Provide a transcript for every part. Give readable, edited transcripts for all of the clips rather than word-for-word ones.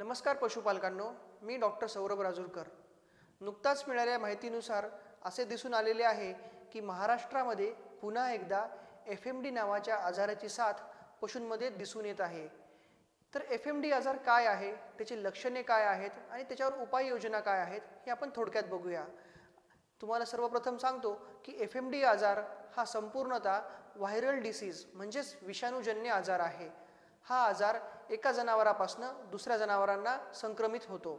नमस्कार पशुपालकांनो, मी डॉक्टर सौरभ राजूरकर। नुकताच मिळालेल्या माहितीनुसार असे दिसून आलेले आहे की महाराष्ट्रामध्ये पुन्हा एकदा FMD नावाच्या आजाराची साथ पशूंमध्ये दिसून येत आहे। तर FMD आजार काय आहे, त्याची लक्षणे काय आहेत आणि त्याच्यावर उपाययोजना काय आहेत हे आपण थोडक्यात बघूया। तुम्हाला सर्वप्रथम सांगतो की FMD आजार हा संपूर्णतः व्हायरल डिसीज म्हणजेच विषाणूजन्य आजार आहे। हा आजार एका जनावरापासून दुसऱ्या जनावरांना संक्रमित होतो।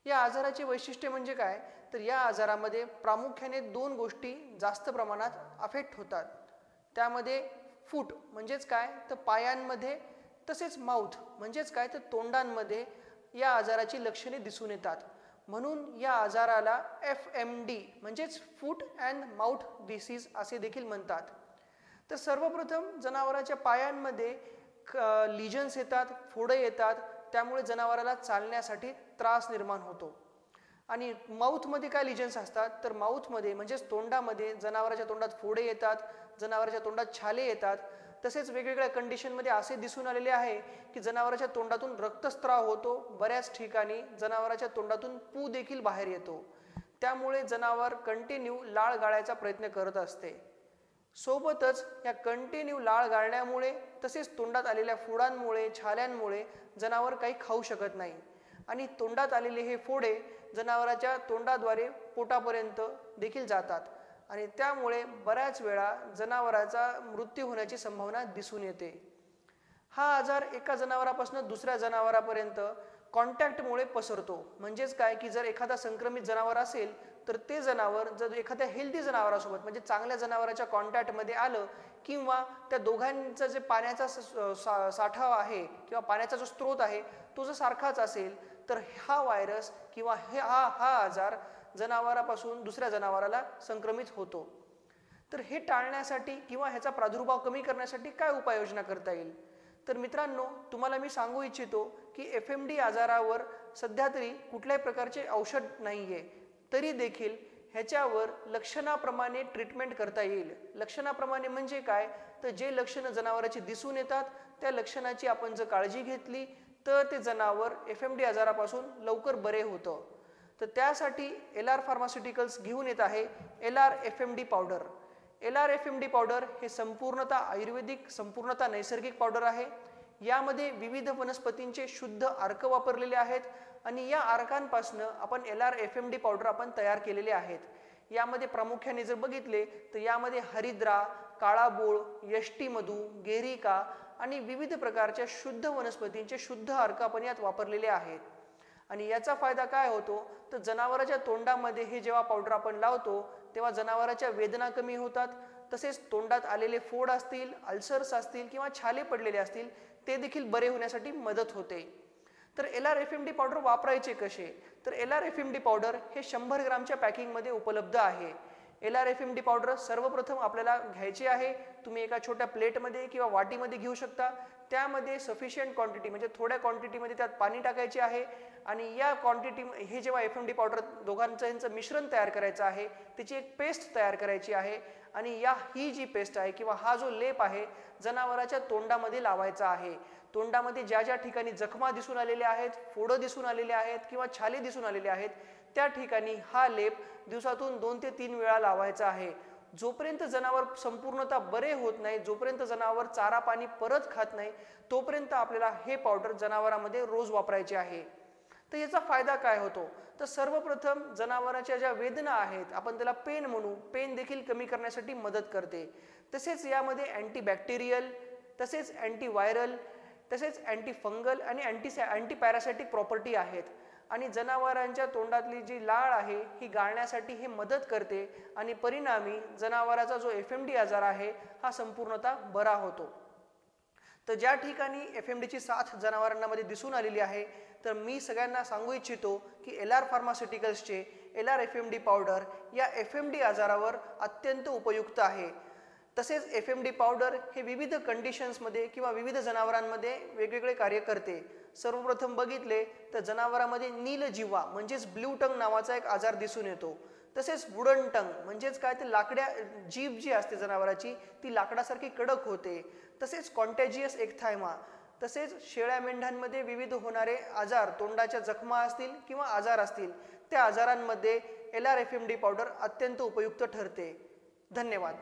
या आजाराचे वैशिष्ट्य म्हणजे काय, तर या आजारामध्ये प्रामुख्याने दोन गोष्टी जास्त प्रमाणात अफेक्ट होतात। त्यामध्ये फूट म्हणजेच काय, तर पायांमध्ये, तसेच माउथ म्हणजेच काय, तर तोंडांमध्ये या आजाराची लक्षणे दिसून येतात। म्हणून या आजाराला FMD म्हणजेच फूट अँड माउथ डिसीज असे देखील म्हणतात। तर सर्वप्रथम जनावराच्या पायांमध्ये लिजन्स येतात, फोडे येतात, त्यामुळे जनावराला चालण्यासाठी त्रास निर्माण होतो। आणि माउथमध्ये काय लिजन्स असतात, तर माउथमध्ये म्हणजेच तोंडामध्ये जनावराच्या तोंडात फोडे येतात, जनावराच्या तोंडात छाले येतात। तसेच वेगवेगळ्या कंडिशनमध्ये असे दिसून आलेले आहे की जनावराच्या तोंडातून रक्तस्राव होतो, बऱ्याच ठिकाणी जनावराच्या तोंडातून पू देखील बाहेर येतो। त्यामुळे जनावर कंटिन्यू लाळ गाळायचा प्रयत्न करत असते। सोबतच या कंटिन्यू लाळ गाळण्यामुळे तसेच तोंडात आलेल्या फोडांमुळे, छाल्यांमुळे जनावर काही खाऊ शकत नाही आणि तोंडात आलेले हे फोडे जनावराच्या तोंडाद्वारे पोटापर्यंत देखील जातात आणि त्यामुळे बऱ्याच वेळा जनावराचा मृत्यू होण्याची संभावना दिसून येते। हा आजार एका जनावरापासून दुसऱ्या जनावरापर्यंत कॉन्टॅक्टमुळे पसरतो। म्हणजेच काय की जर एखादा संक्रमित जनावर असेल तर ते जनावर जर एखाद्या हेल्दी जनावरासोबत म्हणजे चांगल्या जनावराच्या कॉन्टॅक्टमध्ये आलं किंवा त्या दोघांचा जे पाण्याचा साठा आहे किंवा पाण्याचा जो स्रोत आहे तो जर सारखाच असेल तर हा व्हायरस किंवा हा आजार जनावरापासून दुसऱ्या जनावराला संक्रमित होतो। तर हे टाळण्यासाठी किंवा ह्याचा प्रादुर्भाव कमी करण्यासाठी काय उपाययोजना करता येईल, तर मित्रांनो तुम्हाला मी सांगू इच्छितो की FMD आजारावर सध्या तरी कुठल्याही प्रकारचे औषध नाहीये, तरी देखील ह्याच्यावर लक्षणाप्रमाणे ट्रीटमेंट करता येईल। लक्षणाप्रमाणे म्हणजे काय, तर जे लक्षणं जनावराची दिसून येतात त्या लक्षणाची आपण जर काळजी घेतली तर ते जनावर FMD आजारापासून लवकर बरे होतं। तर त्यासाठी LR फार्मास्युटिकल्स घेऊन येत आहे LR FMD powder. LR FMD powder हे संपूर्णतः आयुर्वेदिक, संपूर्णतः नैसर्गिक पावडर आहे। यामध्ये विविध वनस्पतींचे शुद्ध अर्क वापरलेले आहेत आणि या अर्कांपासून आपण LR FMD पावडर आपण तयार केलेले आहेत। यामध्ये प्रामुख्याने जर बघितले तर यामध्ये हरिद्रा, काळाबोळ, यष्टीमधू, गेरिका आणि विविध प्रकारच्या शुद्ध वनस्पतींचे शुद्ध अर्क आपण यात वापरलेले आहेत। आणि याचा फायदा काय होतो, तर जनावराच्या तोंडामध्ये हे जेव्हा पावडर आपण लावतो तेव्हा जनावराच्या वेदना कमी होतात, तसेच तोंडात आलेले फोड असतील, अल्सर्स असतील किंवा छाले पडलेले असतील ते देखील बरे होण्यासाठी मदत होते। तर LR FMD पावडर वापरायचे कसे, तर LR FMD पावडर हे 100 ग्रामच्या पॅकिंगमध्ये उपलब्ध आहे। LR FMD पावडर सर्वप्रथम आपल्याला घ्यायची आहे। तुम्ही एका छोट्या प्लेटमध्ये किंवा वाटीमध्ये घेऊ शकता। त्यामध्ये सफिशियंट क्वांटिटी म्हणजे थोड्या क्वांटिटीमध्ये त्यात पाणी टाकायचे आहे आणि या क्वांटिटी हे जेव्हा FMD पावडर दोघांचं यांचं मिश्रण तयार करायचं आहे, त्याची एक पेस्ट तयार करायची आहे आणि ही जी पेस्ट आहे किंवा हा जो लेप आहे जनावराच्या तोंडामध्ये लावायचा आहे। तोंडामध्ये ज्या ज्या ठिकाणी जखमा दिसून आलेल्या आहेत, फोडं दिसून आलेले आहेत किंवा छाले दिसून आलेले आहेत त्या ठिकाणी हा लेप दिवसातून 2 ते 3 वेळा लावायचा आहे। जोपर्यंत जनावर संपूर्णतः बरे होत नाही, जोपर्यंत जनावर चारा पाणी परत खात नाही, तोपर्यंत आपल्याला हे पावडर जनावरांमध्ये रोज वापरायचे आहे। तर याचा फायदा काय होतो, तर सर्वप्रथम जनावराच्या ज्या वेदना आहेत आपण त्याला पेन म्हणू, पेन देखील कमी करण्यासाठी मदत करते। तसेच यामध्ये अँटीबॅक्टेरियल, तसेच अँटीव्हायरल, तसेच अँटीफंगल आणि अँटीपॅरासायटिक प्रॉपर्टी आहेत आणि जनावरांच्या तोंडातली जी लाळ आहे ही गाळण्यासाठी हे मदत करते आणि परिणामी जनावराचा जो FMD आजार आहे हा संपूर्णतः बरा होतो। तर ज्या ठिकाणी FMDची साथ जनावरांमध्ये दिसून आलेली आहे तर मी सगळ्यांना सांगू इच्छितो की LR फार्मास्युटिकल्सचे LR FMD पावडर या FMD आजारावर अत्यंत उपयुक्त आहे। तसेच FMD पावडर हे विविध कंडिशन्समध्ये किंवा विविध जनावरांमध्ये वेगवेगळे कार्य करते। सर्वप्रथम बघितले तर जनावरांमध्ये नीलजिव्हा म्हणजेच ब्लू टंग नावाचा एक आजार दिसून येतो। तसेच वुडन टंग म्हणजेच काय, ते लाकड्या जीभ जी असते जनावराची ती लाकडासारखी कडक होते। तसेच कॉन्टॅजियस एक्थायमा तसेच शेळ्या मेंढ्यांमध्ये विविध होणारे आजार, तोंडाच्या जखमा असतील किंवा आजार असतील, त्या आजारांमध्ये LR-FMD पावडर अत्यंत उपयुक्त ठरते. धन्यवाद.